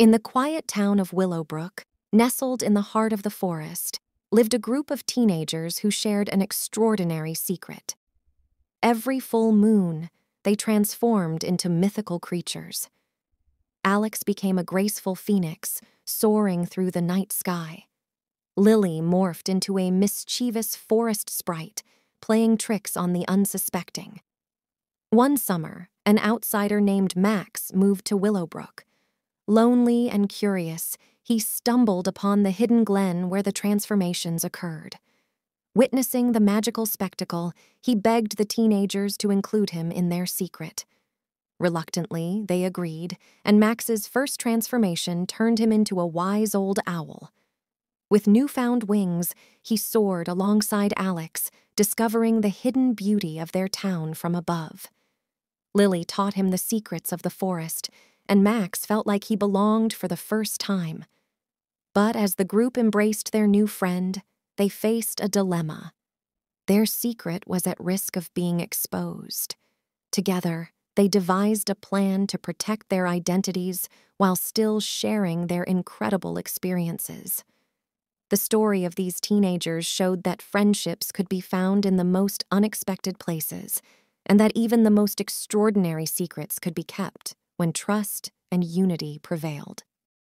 In the quiet town of Willowbrook, nestled in the heart of the forest, lived a group of teenagers who shared an extraordinary secret. Every full moon, they transformed into mythical creatures. Alex became a graceful phoenix, soaring through the night sky. Lily morphed into a mischievous forest sprite, playing tricks on the unsuspecting. One summer, an outsider named Max moved to Willowbrook. Lonely and curious, he stumbled upon the hidden Glen where the transformations occurred. Witnessing the magical spectacle, he begged the teenagers to include him in their secret. Reluctantly, they agreed, and Max's first transformation turned him into a wise old owl. With newfound wings, he soared alongside Alex, discovering the hidden beauty of their town from above. Lily taught him the secrets of the forest, and Max felt like he belonged for the first time. But as the group embraced their new friend, they faced a dilemma. Their secret was at risk of being exposed. Together, they devised a plan to protect their identities while still sharing their incredible experiences. The story of these teenagers showed that friendships could be found in the most unexpected places, and that even the most extraordinary secrets could be kept when trust and unity prevailed.